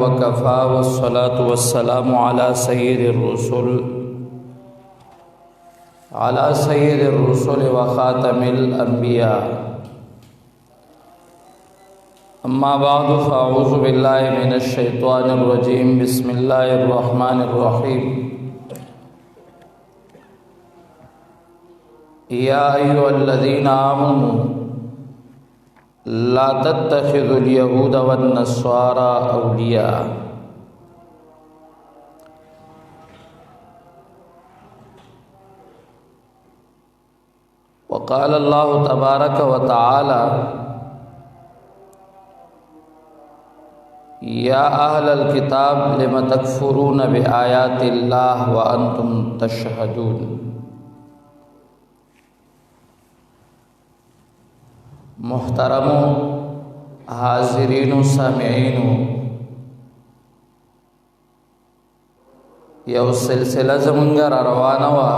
وكفى والصلاة والسلام على سيد الرسل وخاتم الأنبياء. أما بعد فأعوذ بالله من الشيطان الرجيم. بسم الله الرحمن الرحيم. يا أيها الذين آمنوا لا تتخذوا اليهود والنصارى أولياء. وقال الله تبارك وتعالى: يا أهل الكتاب لم تكفرون بآيات الله وأنتم تشهدون. محترم حاضرین و سامعین، یو سلسله زمونږ را روانه وه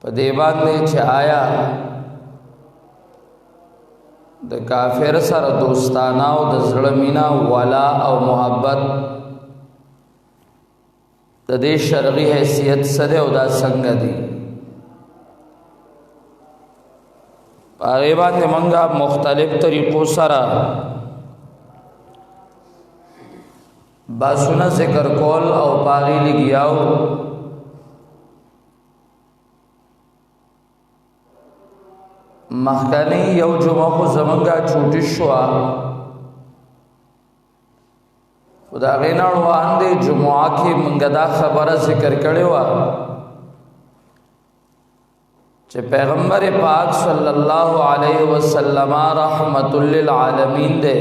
په دې باندې چې آیا د کافر سره دوستانه او د زړه مینه ولا او محبت د دې شرعي حیثیت سره او دا څنګه دي. هغه باندې مونږه مختلف طریقو سره باسونه ذکر کول او باغی لګیاو. مخکنی یو جمعه خو زمونږه چوټی شوه، خو د هغې نه وړاندې جمعه کې مونږه دا خبره ذکر کړې وه چې پیغمبر پاک صلی الله علیه وسلم رحمت للعالمین دے،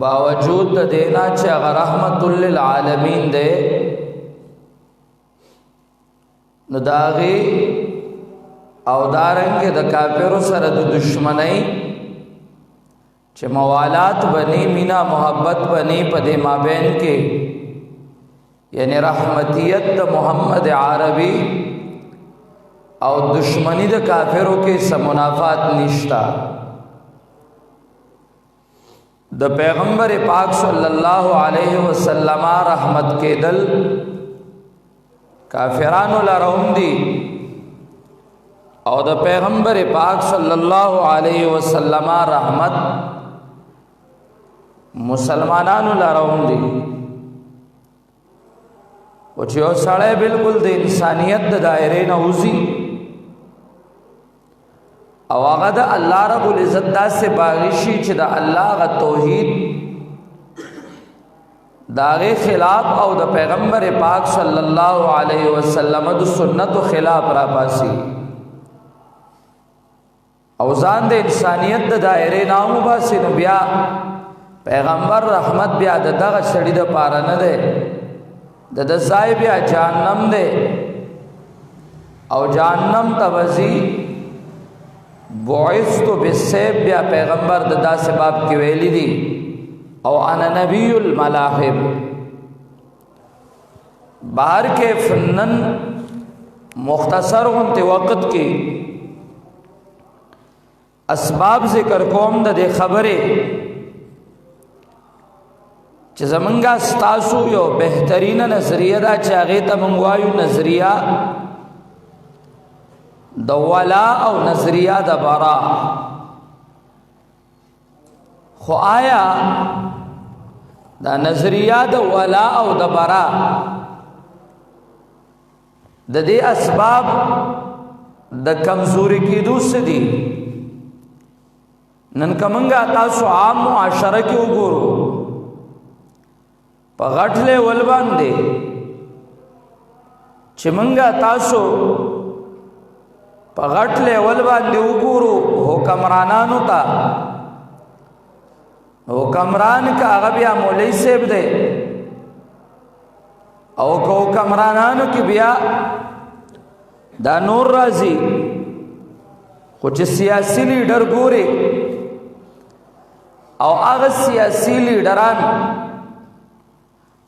باوجود د دینا چې هغه رحمت للعالمین دے نو داغي او دارنګ د کافرو سره د دشمنی چې موالات بنی مینا محبت بنی په دې مابین کې، یعنی رحمتیت د محمد عربی او دشمنی د کافرو کې سم منافات نشتا. د پیغمبر پاک صلی الله علیه وسلم رحمت کې دل کافرانو لرهم دي او د پیغمبر پاک صلی الله علیه وسلم رحمت مسلمانانو لرهم دي. او چې یو سړی بالکل د انسانیت د دایرې نه وځي او هغه د الله رب العزت داسې باغی شي چې د الله غ توحید د هغې خلاف او د پیغمبر پاک صلی الله علیه وسلم د سنتو خلاف را باسي او ځان د انسانیت د دایرې نه وباسي، نو بیا پیغمبر رحمت بیا د دغه سړي دپاره نه دی، د ځای بیا جهنم دی او جهنم ته وځي. بعثت بالسیف بیا پیغمبر د داسې باب کې ویلي دي او انا نبی الملاحم. بهر کې فنن مختصر غونته وخت کې اسباب ذکر کوم د دې خبره چې زمونږه ستاسو یو بهترینه نظریه ده چې هغې ته مونږ وایو نظریه د ولا او نظریه د برا. خو آیا دا نظریه د ولا او د برا د دې اسباب د کمزوري کېدو څه دي؟ نن که مونږه تاسو عام معاشره کې وګورو په غټ لیول باندې چې مونږه تاسو په غټ لیول باندې وګورو حکمرانانو ته، حکمران که هغه بیا مولوي صاحب دی او که حکمرانانو کې بیا دا نور راځي، خو چې سیاسي لیډر ګوري او هغه سیاسي لیډران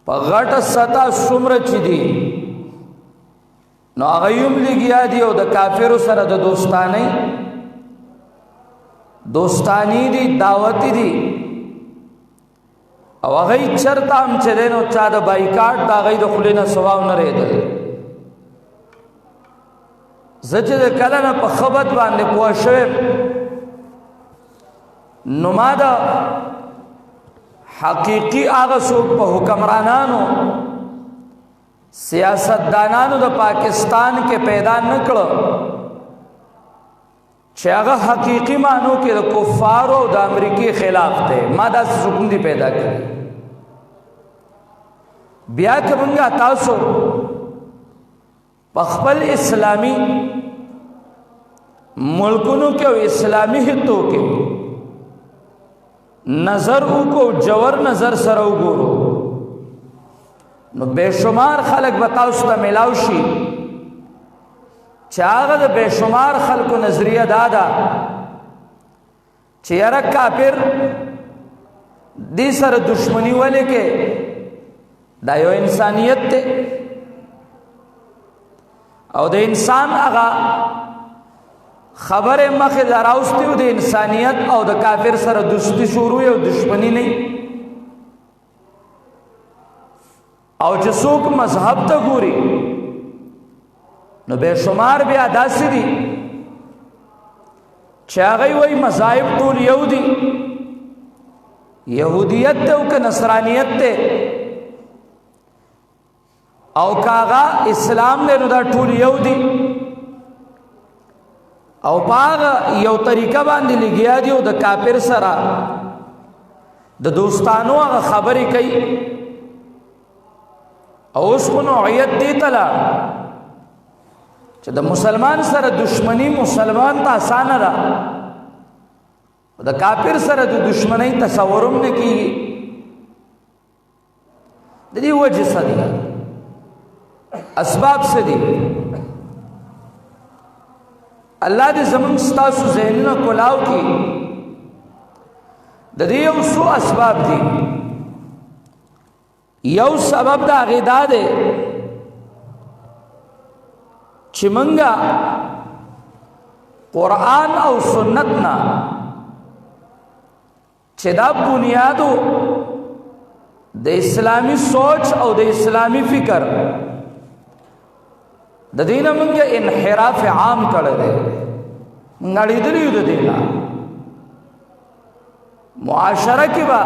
په غټه سطح څومره چې دي نو هغه یم لګیا دی او د کافرو سره د دوستانه دوستانی دی دعوتی دی او هغه چرته هم چره نو چا د بایکاټ دا غي د خلینا سواو نه ریدل زچ د کله نه په خبرت باندې پوه شوم نو ما دا حقیقی هغه څوک په حکمرانانو سیاستدانانو د پاکستان کې پیدا نکړو چې هغه حقیقی معنو کې د کفارو او د امریکای خلاف ته ما دا څوک دی پیدا کړی بیا کومه تاسو په خپل اسلامی ملکونو کې او اسلامی هتو کې نظر کو جوور نظر سره وګورو نو بشمار خلق بتاو ست ملاو شي چاغه د بشمار خلکو نظریه دادا چې یاره کافر دې سره دشمنی ولې کې دا یو انسانیت ته او د انسان هغه خبره مخه دراوستي او د انسانیت او د کافر سره دوستی شروع او دشمنی نه او چې څوک مذهب ته ګوري نو به شمار بیا داسې دي چې هغه وایي مذاهب ټول یو دي يهودیت ته او که نصرانیت ته او کاغا اسلام له نو دا ټول یو دي او باغ یو طریقه باندې لګیا دی او د کافر سره د دوستانو هغه خبرې کوي او اوس کو نوعیت دی تلا چې د مسلمان سره دشمنی مسلمان ته آسان ده د کافر سره د دشمنی تصورم نه کیږي د دې وجه څه دي اسباب څه دي الله دې زمون ستاسو ذهنونه کولاو کی د دې یو څو اسباب دي یو سبب دا غیدا ده چې منګه قرآن او سنت نا چې دا بنیادو د اسلامی سوچ او د اسلامی فکر د دینه منګه انحراف عام کړی دی نړۍ دلیو د دینا معاشره کې با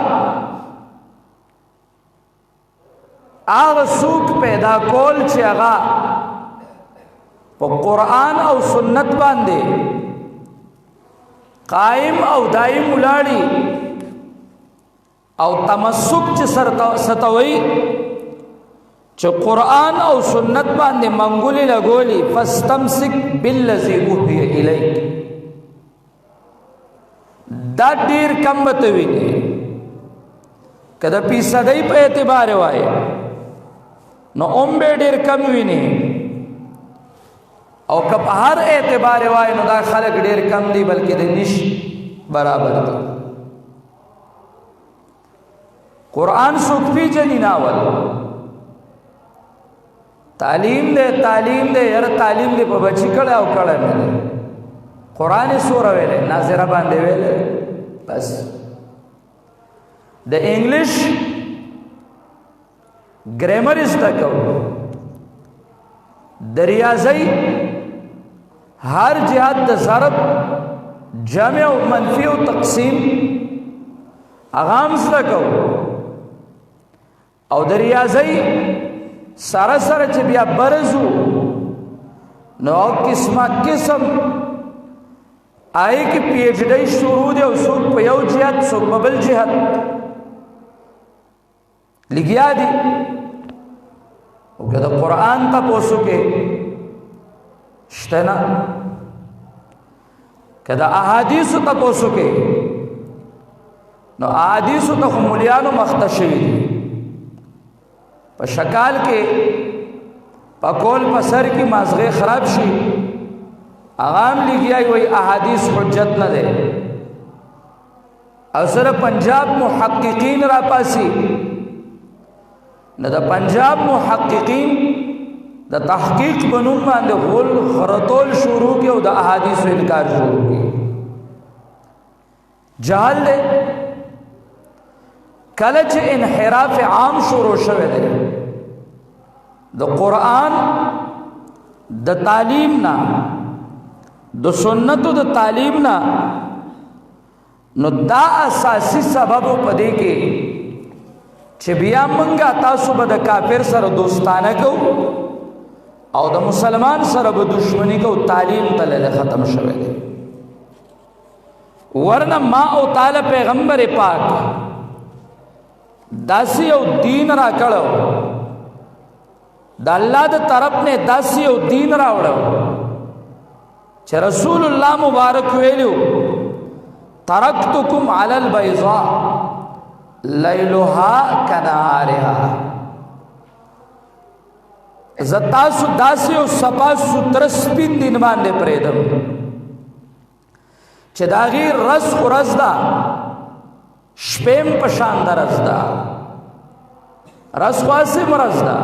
هغه څوک پیدا کول چې هغه په قرآن او سنت باندې قائم او دائم ولاړی او تمسک چې ستوي چې قرآن او سنت باندې منګولې لګولي فاستمسک بالذي اوحي الیک دا ډیر کم بتوي کله پیسدای په اعتبار وای نو به ډیر کم ویني او کپ هر اعتبار وای نو دا خلک ډیر کم دي بلکې د نش برابر دي قرآن سوک پی جنی ناول تعلیم دے یار تعلیم دے په بچی کړه او کړه نه قرآن سوره ویلې ناظره باندې ویلې بس د انګلیش ګرامر استکو د ریاضی هر جهات د ضرب جمع او منفی او تقسیم اغام استکو او د ریاضی سره سره چې بیا برزو نو قسمه قسم آئی کی پی ایچ ڈی شروع دے او سوک پا یو جہت سوک پا بل جہت لگیا دی او کہ دا قرآن تا پوسو کے شتنا کہ دا احادیثو تا پوسو کے نو احادیثو تا خمولیانو مختشوی دی پا شکال کے پا کول پا سر کی مازغے خراب شی اغام لگیائی وی احادیث حجت نہ دے اثر پنجاب محققین را پاسی نہ دا پنجاب محققین دا تحقیق بنون باندے غل خرطول شروع کی او دا احادیث و انکار شروع کی جهل دے کله چې انحراف عام شروع شوه دی د قرآن د تعلیم نه د سنتو د تعلیم نه نو دا اساسی سبب پدې کې چې بیا منګه تاسو به د کافر سره دوستانه کو او د مسلمان سره به دشمنی کو تعلیم تل ختم شوه دی ورنه ما او تعالی پیغمبر پاک داسی او دین را کړو د الله د طرف نه داسی او دین را وړو چې رسول الله مبارک ویلو ترکتکم علی البیضاء لیلها کنهارها زتاسو داسی او صفا ستر سپین دین باندې پریدم چې داغي رس خرز دا شپیم پشان دا رس دا رس خواسی مرز دا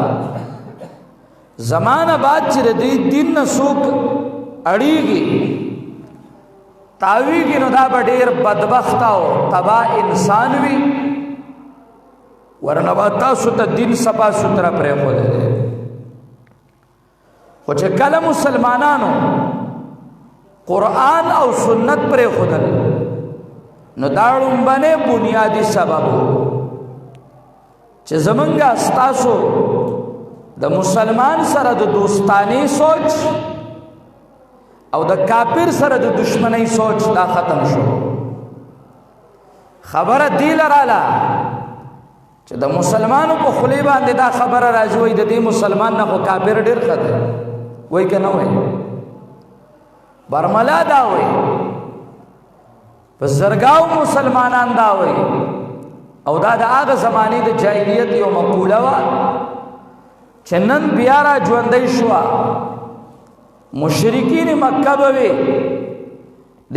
زمان بعد چې دی دین نسوک اڑیگی تاویگی نو دا بڑیر بدبخت او تبا انسان وی ورنباتا ستا دین سپا سترہ پرے خود دے خوچے کل مسلمانانو قرآن او سنت پر خودل نو داړم باندې بنیادی سبب چې زمونږه استاسو د مسلمان سره د دوستانی سوچ او د کافر سره د دشمنی سوچ دا ختم شو خبره دی لراله چې د مسلمانو په خلی باندې دا خبره راځي وي د دې مسلمان نه خو کافر ډیر خطر وای کنه وای برملا دا وای پس زرگاو مسلمانان دا وای او دا د هغه زمانه د جاهلیت یو مقوله وا چې نن بیا را ژوندۍ شو مشرکین مکه به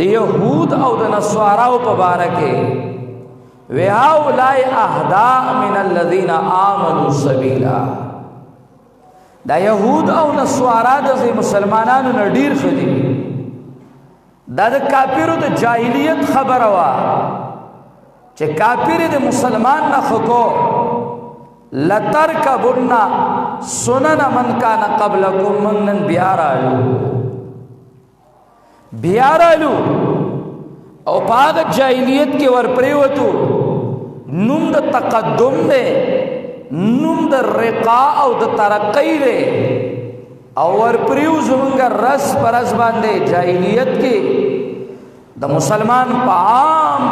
د يهود او د نصاراو په باره کې وهؤلاء اهدى من الذين آمنوا سبيلا دا يهود او نصارا د مسلمانانو نه ډیر خدي دا د کافرو د جاهلیت خبره وا چې کافر د مسلمان نه خکو لترکبن سنن من کان قبلکم من بیارالو او پاگ جاہلیت کے ور پریوتو نم دا تقدم دے نم دا رقا او دا ترقی دے او ور پریو زمانگا رس پرس باندے جاہلیت کے دا مسلمان پا عام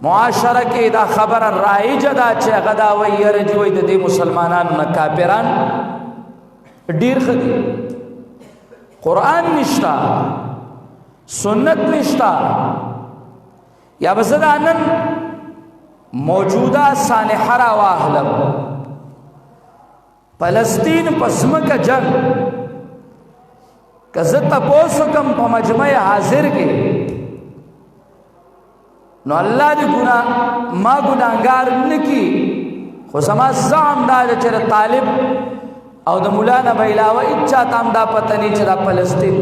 معاشرہ کے دا خبر رائج دا چے غدا ویر جوئی دا دی مسلمانان نکاپران دیر خدی قرآن نشتا سنت نشتا یا بزد آنن موجودہ سانحہ را واحلم فلسطین پسمک جنگ کزت تپوسکم پا مجمع حاضر کے نو اللہ دی گناہ ما گناہگار نکی خو سما زعم دا چر طالب او دا مولانا بیلاوہ اچھا تام دا پتنی چرا فلسطین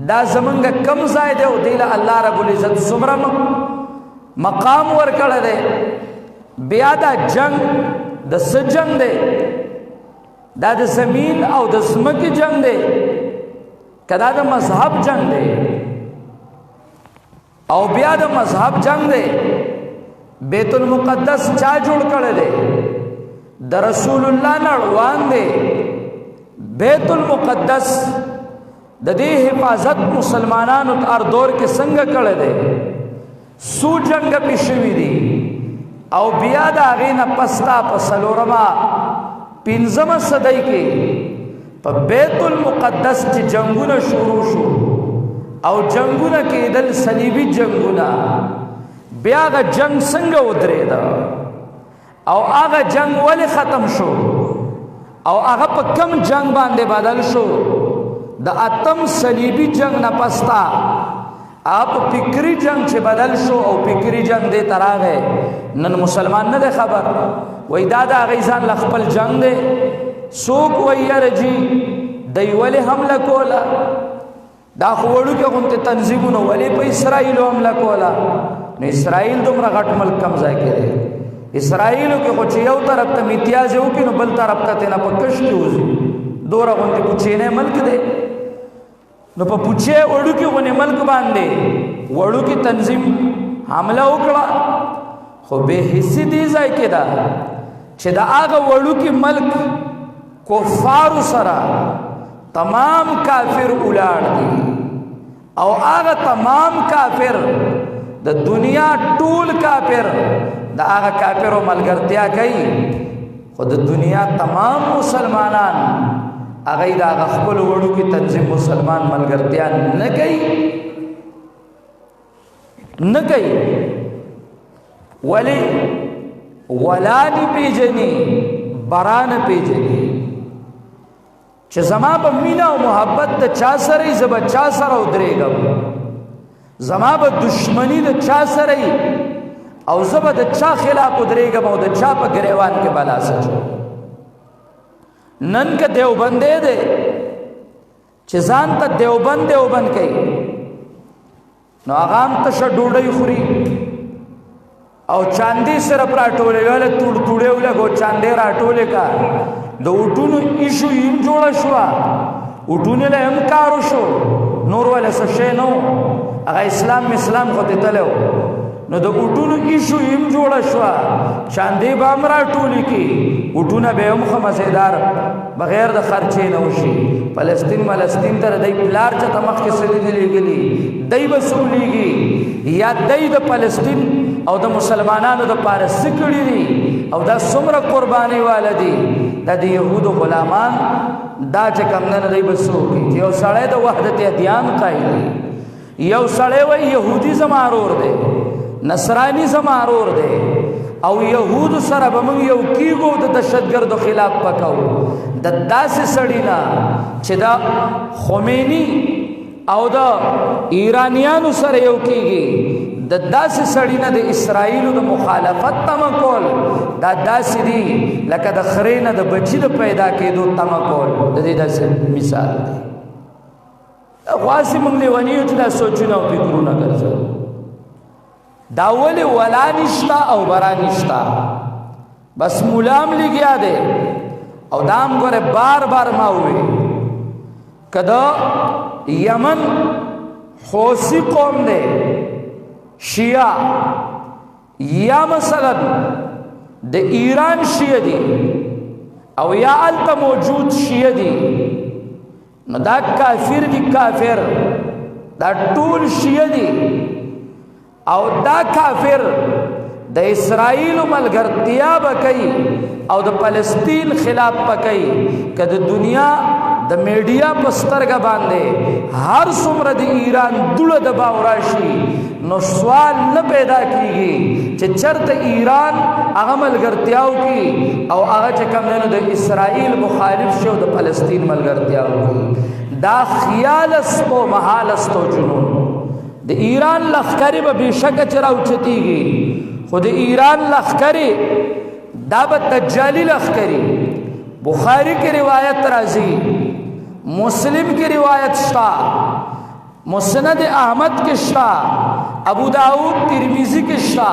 دا زمنگا کم زائد ہے دیلا اللہ رب العزت سمرم مقام ورکڑ دے بیا دا جنگ دا سجنگ دے دا دا زمین او دا زمکی جنگ دے کدا دا مذہب جنگ دے او بیا دا مذہب جنگ دے بیت المقدس چا جوڑ کڑ دے دا رسول اللہ نڑوان دے بیت المقدس دا دے حفاظت مسلمانان ار دور کے سنگ کڑ دے سو جنگ پیشوی دی او بیا دا غینا پستا پسلورما پینزم صدی کے پا بیت المقدس چی جنگونا شروع شو او جنگونا کے دل صلیبی جنگونا بیا آغا جنگ سنگ ادرے دا او آغا جنگ ولی ختم شو او آغا پا کم جنگ باندے بدل شو دا اتم صلیبی جنگ نا پستا آپ پکری جنگ چھ بدل شو او پکری جنگ دے ترا گئے نن مسلمان نہ دے خبر وی دادا غیزان لخپل جنگ دے سوک وی رجی دی ولی حملہ کولا دا خوړو کې غونته تنظیمونه ولې په اسرائیل حمله کوله نو اسرائیل دومره غټ ملک کم ځای کې دی اسرائیل کې خو چې یو طرف ته امتیاز یو کې نو بل طرف ته نه په کش کې وځي دوره غونته پوچینه ملک دی نو په پوچې وړو کې غونې ملک باندې وړو کې تنظیم حمله وکړه خو به حصے دی ځای کې دا چې دا هغه وړو کې ملک کفار سره تمام کافر اولاد دي او هغه تمام کافر د دنیا ټول کافر دا هغه کافر او ملګرتیا کوي خو د دنیا تمام مسلمانان هغه دا خپل وړو کې تنظیم مسلمان ملګرتیا نه کوي ولی ولانی پیجنی بران پیجنی چې زما په مینا او محبت د چا سره زب چا سره ودرېګم زما په دشمنی د چا سره او زب د چا خلاف ودرېګم او د چا په گریوان کې بلا سچو نن که دیوبندې ده چې ځان ته دیوبند کوي نو هغه هم ته ډوډۍ خوري او چاندی سره پراټولې ولا توړې ولګو چاندې راټولې کا د وټونو ایشو یم جوړ شو وټونه له هم کارو شو نور ولا څه نو هغه اسلام خو ته تلو نو د وټونو ایشو یم جوړ شو چاندې به هم راټولې کی وټونه به هم خمسیدار بغیر د خرچې نه وشي فلسطین تر دای پلار چې تمخ کې سړي لګلي دای وسولېږي یا دای د فلسطین او د مسلمانانو د پاره سکړی دي او دا څومره قرباني والدي د يهودو غلامان دا چې کوم نه دی بسوږي یو سړی د وحدت ادیان قائل یو سړی و يهودي زمارور دی نصراني زمارور دی او يهود سره به موږ یو کیږو د دهشتګردو خلاف پکاو د داسې سړی نه چې دا خمینی او د ایرانیانو سره یو کیږي د داسې سړی نه د اسرائیلو د مخالفت تمه کول دا داسې دي لکه د خرې نه د بچي د پیدا کېدو تمه کول د دې داسې مثال دی غواسې موږ لیونیو چې دا سوچونه او فکرونه ګرځو دا ولې ولا نشتا او برا نشتا بس مولام لګیا دی او دام ګوره بار ما وې کدا یمن خوسی قوم دی شیعہ یا مثلا د ایران شیعہ دی او یا التا موجود شیعہ دی نو دا کافر دی کافر دا ټول شیعہ دی او دا کافر د اسرائیل ملګرتیا بکئی او د فلسطین خلاف بکئی که د دنیا د میډیا پسترګه باندې هر څومره د ایران دوله د باوراشي نو سوال نه پیدا کیږي چې چرته ایران هغه ملګرتیاو کی او هغه چې کوم نه د اسرائیل مخالف شو د فلسطین ملګرتیاو کی دا خیال استو محال استو جنون د ایران لخکری به بشک چراو چتیږي خو د ایران لخکری دا به دجالی لخکری بخاری کی روایت راځي مسلم کی روایت شتا مسند احمد کی شتا ابو داود ترمذی کی شتا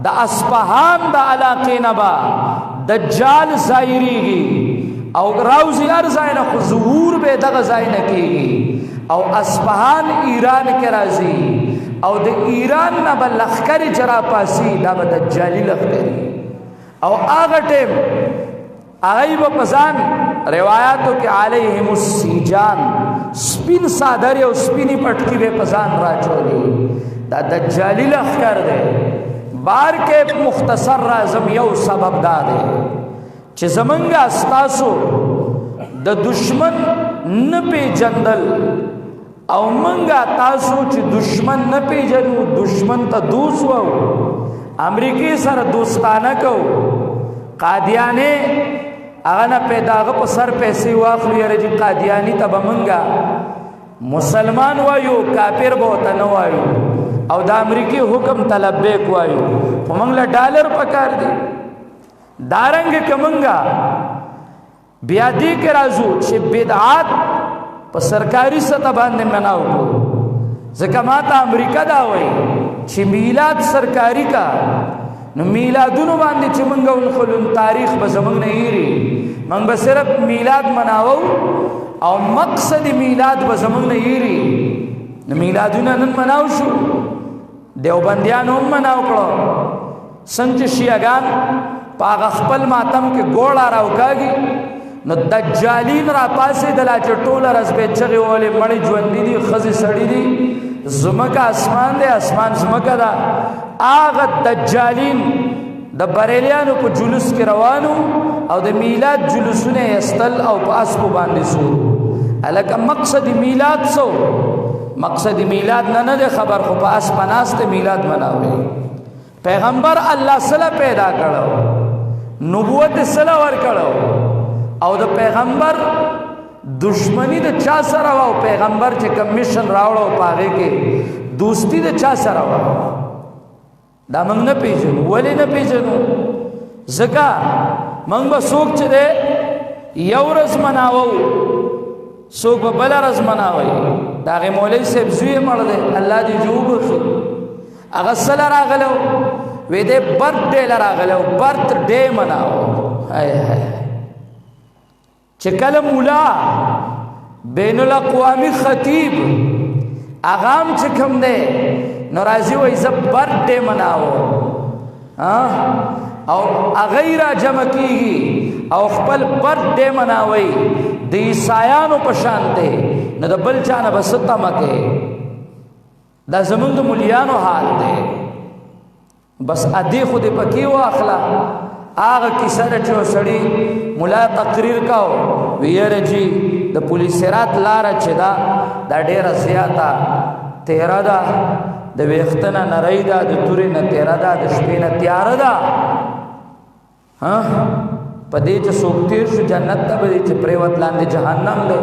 د اصفهان د علاقې نبا دجال ظاهریږي او راوزی ارزاینه خو ظهور به دغه ځاینه کیږي او اصفهان ایران کې راځي او د ایران نه بل لخر جرا پاسی دا به دجالی لخر او هغه ټیم هغه په پسان روایتو کې علیهم السیجان سپین صادر او سپینی پټکی به پسان راچولي دا دجالی لخر دی بار کې مختصر راځم یو سبب دا دی چې زمونږه استاسو د دشمن نه پیجندل او منګه تاسو چې دشمن نه پیژنو دشمن ته دوست وو امریکای سره دوستانه کو قادیانه هغه نه پیداغه په سر پیسې واخلو یاره چې قادیانی ته بمنګه مسلمان وایو کافر به ته نه وایو او د امریکای حکم تلبیک وایو په موږ له ډالر پکار دي دارنګ کمنګه بیا دې کې راځو چې بدعات په سرکاري سطح باندې مناو کو ځکه ماته امریکا دا وایي چې میلاد سرکاري کا نو میلادونو باندې چې مونږ ونخلو تاریخ به زمونږ نه هېري مونږ به صرف میلاد مناوو او مقصد میلاد به زمونږ نه هېري نو میلادونه نن مناو شو دیوبندیانو هم مناو کړو څنګه چې شیعهګان په هغه خپل ماتم کې ګوړه راوکاږي نو دجالین را پاسېدله چې ټوله ورځ به چغې وهلې مړې ژوندي دي ښځې سړي دي ځمکه اسمان دی اسمان ځمکه ده هغه دجالین د بریلیانو په جلوس کې روانو او د میلاد جلوسونه یې ایستل او په اسپو باندې سور هلکه مقصد میلاد څه مقصد میلاد نه دی خبر خو په اسپه ناست میلاد مناوي پیغمبر الله سره پیدا کړو نبوت سره ورکړو او د پیغمبر دشمنی د چا سره و او پیغمبر چې کمیشن راوړو پاره کې دوستی د چا سره و دا موږ نه پیژنو ولې نه پیژنو ځکه موږ به څوک چې دی یو ورځ مناوو څوک به بله ورځ مناوي د هغې مولوي صاحب زوی یې مړ دی الله دې جو وبخي هغه څه له راغلی وی دی برت ډے له راغلی برت ډے مناو هی هی چې کله مولا بین الاقوامی خطیب هغه هم چې کوم دی نو راځي وایي زه برت ډے مناو او هغه یې را جمع کېږي او خپل برت ډے مناوئ د عیسایانو په شان دی نو د بل چا نه به څه تمه کوې دا زمونږ د مولیانو حال دی بس ادې خو دې پکې واخله هغه کیسه ده چې یو سړي ملا تقریر کاو وی یاره جي د پولیس رات لاره چې ده دا ډېره زیاته تیره ده د ویښته نه نری ده د تورې نه تیره ده د شپې نه تیاره ده په دې چې څوک تیر شو جنت ته به چې پرېوت لاندې جهنم دی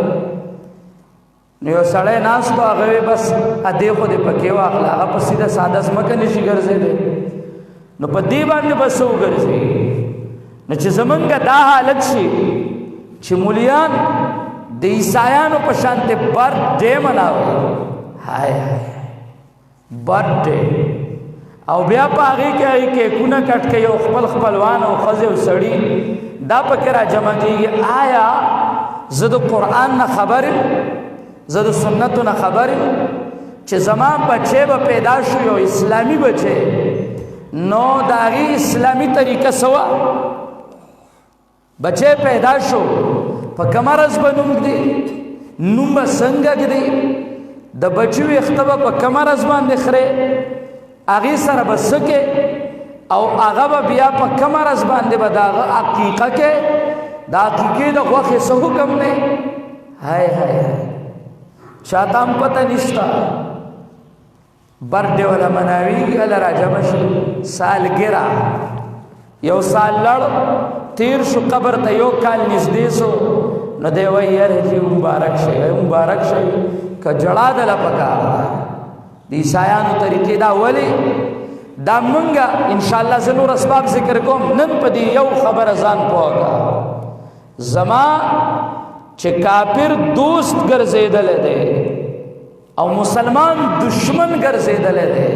نو یو سړی ناست و هغه وی بس ادې خو دې پکې واخله هغه په سیده ساده ځمکه نشي ګرځېدی نو په دې باندې به څه وګرځي نو چې زمونږ دا حالت شي چې مولیان د عیسایانو په شانتې برت ډے مناوي هاي هاي برت ډے او بیا په هغې کې هغې کیکونه کټ کوي او خپل خپلوان او ښځې او سړي دا پکې را جمع کېږي آیا زه د قرآن نه خبر یم زه د سنتو نه خبر یم چې زما بچی به پیدا شو یو اسلامي بچی نو د هغې اسلامي طریقه څه وه بچی پیدا شو په کومه ورځ به نوم ږدي نوم به څنګه ږدي د بچي ویښته به په کومه ورځ باندې خورې هغې سره به څه کې او هغه به بیا په کومه ورځ باندې به د هغه عقیقه کې د عقیقې د غوښې څه حکم دی هی هی چاته هم پته نشته برډې وله مناویږي هله راجمع شي سالګره یو سال لړ تیر شو قبر ته یو کال نږدې سو نو دی وایي یاره جي مبارک شي مبارک شي که جړا دله پکار ده د عیسایانو طریقې دا ولې دا مونږه انشاءالله زه نور اسباب ذکر کوم نن په دې یو خبره ځان پوه کړه زما چې کافر دوست ګرځېدلی دی او مسلمان دشمن ګرځېدلی دی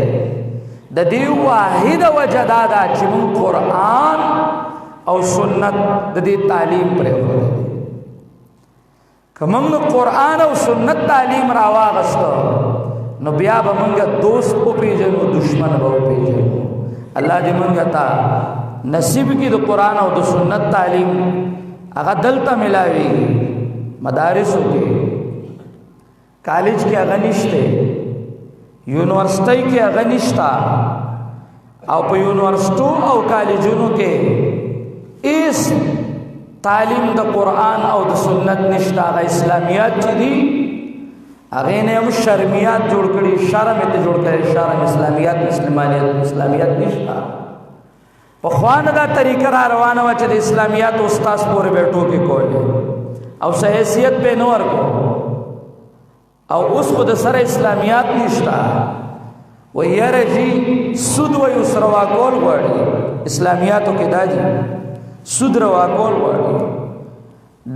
د دې واحده وجه دا ده چې مونږ قرآن او سنت د دې تعلیم پرېښودی که مونږ قرآن او سنت تعلیم راواغسته نو بیا به مونږ دوست وپېژنو دشمن به وپېژنو الله دې مونږ ته نصیب کړي د قرآن او د سنت تعلیم هغه دلته ملاویږي مدارسو کې کالج کې هغه نشته یونیورسټۍ کې هغه نشته او په یونیورسټو او کالجونو کې اس تعلیم د قرآن او د سنت نشته هغه اسلامیات چې دي هغې نه هم شرمیات جوړ کړي شرم یې جوړ کړی شرم اسلامیات اسلامیات نشته پخوا نه دا طریقه را روانه وه چې د اسلامیات استاذ پورې به ټوکې کولې او څه حیثیت به نه ورکو او اوس خو د سره اسلامیات نشته وایي یاره جي سود وایي اوس روا کول غواړي اسلامیاتو کې دا جي سود روا کول غواړي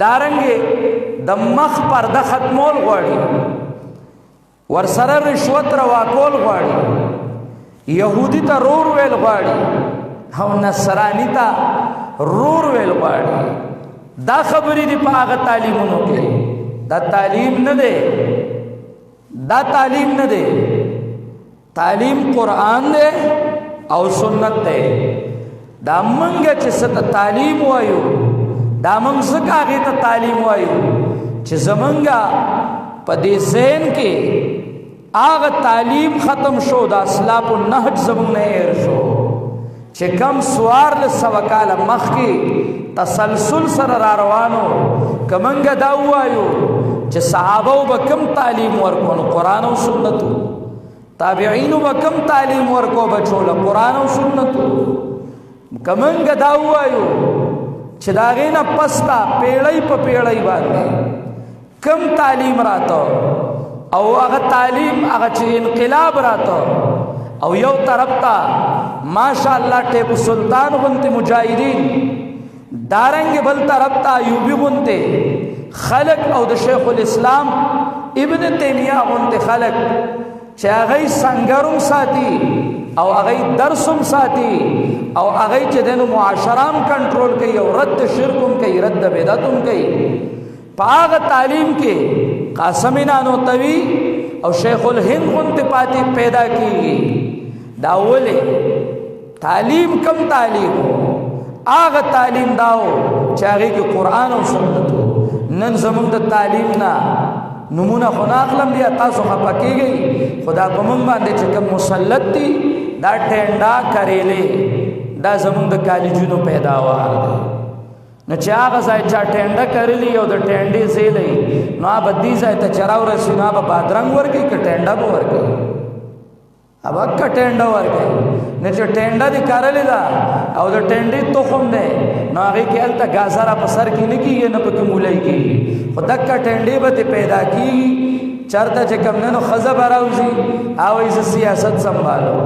دارنګې د مخ پرده ختمول غواړي، ورسره رشوت روا کول غواړي، یهودی ته رور ویل غواړي او نصرانی ته رور ویل غواړي. دا خبرې دي په هغه تعلیمونو کې. دا تعلیم نه دی، دا تعلیم نه دی. تعلیم قرآن دی او سنت دی. دا منګه چې څه تعلیم وایو، دا موږ ځکه هغې ته تعلیم وایو چې زمونږه په دې ذهن کې هغه تعلیم ختم شو، د اسلاف النهج زمونږ نه هیر شو چې کم 1400 کاله مخکې تسلسل سره را روانو. که موږ دا ووایو چې صحابو به کم تعلیم ورکو نو قرآن او سنتو، تابعینو به کم تعلیم ورکو بچو له قرآن او سنتو. که موږ دا ووایو چې د هغې نه پسته پیړۍ په پیړۍ باندې کم تعلیم راته او هغه تعلیم هغه چې انقلاب راته او یو طرف ته ماشاءالله ټیپو سلطان غوندې مجاهدین، دارنګ بل طرف ته ایوبي غوندې خلق او د شیخ الاسلام ابن تیمیه غوندې خلق چې هغه سنگرم ساتي او هغه درسم ساتي او هغه چې دنو معاشرام کنټرول کوي او رد شرکم کوي، رد بدعتم کوي. پاغ تعلیم کې قاسم نانوتوی او شیخ الهند غوندې پاتې پیدا کیږي. دا ولې تعلیم کم تعلیم هغه تعلیم داو چې هغه کې قرآن او سنت. نن زموږ د تعلیم نه نمونه خو نه اخلم بیا تاسو خفه کېږئ، خدا په موږ باندې چې کوم مسلط دي دا ټینډا کریلې دا زموږ د کالجونو پیداوار دی. نو چې هغه ځای چا ټینډه کرلی او د ټینډې زیلی نو هغه دې ځای ته چې راورسي نو هغه بادرنګ ورکوي که ټینډه به ورکوي؟ هغه که ټینډه ورکوي. نو چې ټینډه دې کرلې ده او د ټینډې تخم دی نو هغې کې هلته ګازره په سر کې نه کېږي نه پکې مولی کېږي، خو دکه ټینډې به ترې پیدا کېږي. چېرته چې کوم نه نو ښځه به راوځي او وایي زه سیاست سنبالو،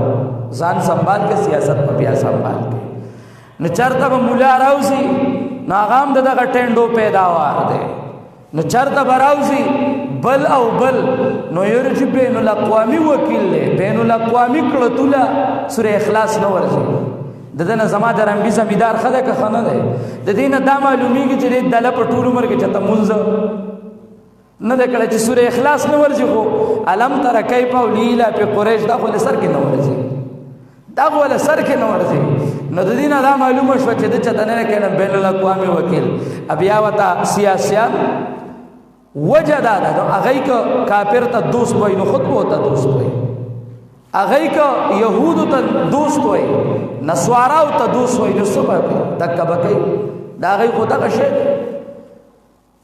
ځان سنبال که سیاست به بیا سنبال کړي. نو چېرته به مولا راوځي نو هغه هم د دغه ټینډو پیداوار دی. نو چېرته به راوځي بل او بل نو یو چې بین الاقوامي وکیل دی، بین الاقوامي کړتوله سوره اخلاص نه ورځي. د ده نه زما د رنګي زمیدار ښه دی که ښه نه دی؟ د دې نه دا معلومیږي چې دې دله په ټول عمر کې چېرته مونځ نه دی کړی چې سوره اخلاص نه ورځي، خو الم تر کیف او لیلا پې قریش دا خو له سر کې نه ورځي، دا خو له سر کې نه ورځي. نو د دې نه دا معلومه شوه چې د چېرته نه کېنه بین الاقوامي وکیل. بیا ورته سیاسیان وجه دا ده نو هغوی که کافر ته دوست وایي نو خود به ورته دوست وایي، هغوی که یهودو ته دوست وایي نسواراو ته دوست وایي نو څه به کوي؟ دکه به کوي. د هغوی خو دغه شی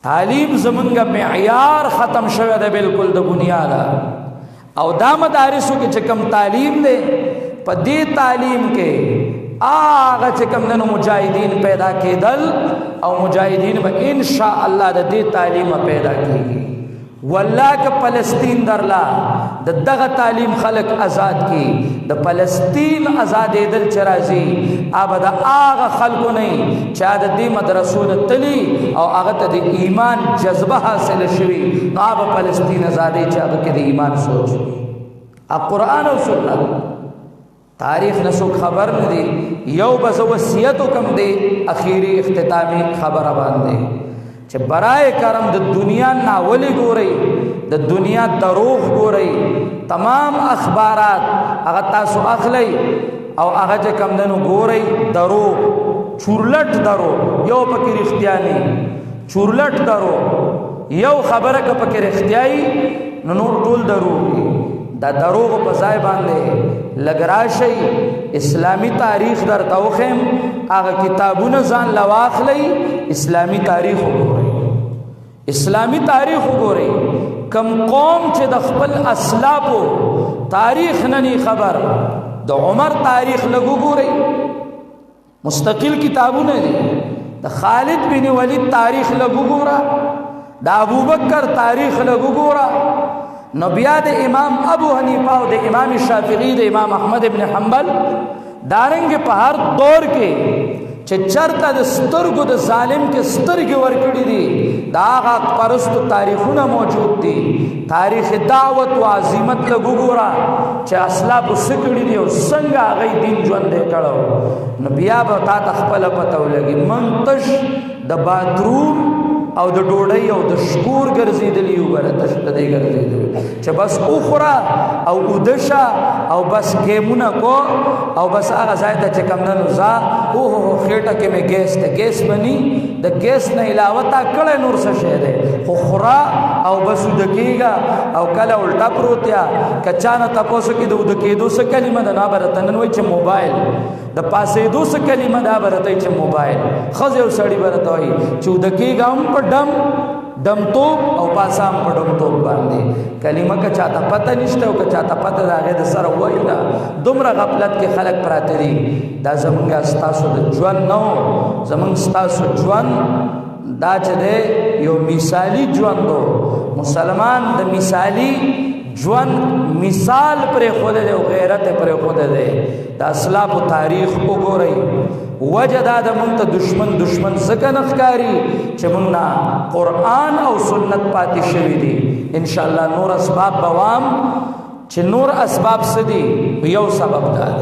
تعلیم زمونږ معیار ختم شوی دی بلکل د بنیاده. او دا مدارسو کې چې کوم تعلیم دی په دې تعلیم کې هغه چې کوم نن مجاهدین پیدا کېدل او مجاهدین به ان شاء الله د دې تعلیم پیدا کېږي. والله که فلسطین درلا د دغه تعلیم خلق آزاد کی، د فلسطین آزادېدل چې راځي هغه د هغه خلکو نه چې د دې مدرسو نه تلي او هغه ته د ایمان جذبه حاصله شوي نو هغه فلسطین آزادۍ چې هغه کې د ایمان سوچ وي. قرآن او سنت تاریخ نه څوک خبر نه دی. یو به زه وصیت وکړم د اخیری اختتامي خبره باندې چې برای کرم د دنیا ناولې ګورئ، د دنیا دروغ ګورئ، تمام اخبارات هغه تاسو اخلئ او هغه چې کوم دنو ګورئ دروغ، چورلټ دروغ، یو پکې رښتیا نه، چورلټ دروغ. یو خبره که پکې رښتیا وي نو نور ټول دروغ دي. دا دروغ په ځای باندې لږ راشئ، اسلامي تاریخ درته وښیم، هغه کتابونه ځان له واخلئ، اسلامي تاریخ وګورئ، اسلامي تاریخ وګورئ. کم قوم چې د خپل اسلافو تاریخ نه نی خبر، د عمر تاریخ لږ وګورئ، مستقل کتابونه دي. د خالد بن ولید تاریخ لږ وګوره، د ابوبکر تاریخ لږ وګوره. نو بیا د امام ابو حنیفه او د امام شافعی د امام احمد ابن حنبل دارنګ په هر دور کې چې چې چرته د سترګو د ظالم کې سترګې ورکړي دي دا هغه پرستو تاریخونه موجود دي تاریخ دعوت و عظمت لږ وګوره چې اسلافو څه کړي دي او څنګه هغوی دین ژوندی کړی نو بیا به تا ته خپله پته ولګي موږ تش د باتروم او د ډوډۍ او د شکور ګرځېدلي یو ګره تش د دې ګرځېدلي چې بس وخوره او اوده شه او بس ګیمونه کو او بس هغه ځای ته چې کمدنو ځه اوهو خېټه کې مې ګیس ته ګیس بني د ګیس نه علاوه تا کړی نور څه شی دی خو خوره او بس اوده کېږه او کله الټه پروت یا که چا نه تپوسو کې د اوده کېدو څه کلمه ده نه به راته نن وایي چې موبایل د پاسېدو څه کلمه ده به راته وایي چې موبایل ښځې او سړي به راته وایي چې اوده کېږه هم په ډمتوب او پاسام په ډمتوب باندې کلمه که چاته پته نشته او که چاته پته د هغې د سره وایي نه دومره غفلت کې خلک پراته دي دا زمونږ ستاسو د ژوند نه و زمونږ ستاسو ژوند دا چې دی یو مثالي ژوند و مسلمان د مثالي ژوند مثال پرېښودی دی او غیرت یې پرېښودی دی د اسلافو تاریخ وګورئ وجه دا د مونږ ته دشمن ځکه نه ښکاري چې مونږ نه قرآن او سنت پاتې شوي دي انشاءالله نور اسباب به وام چې نور اسباب څه دي یو سبب دا دی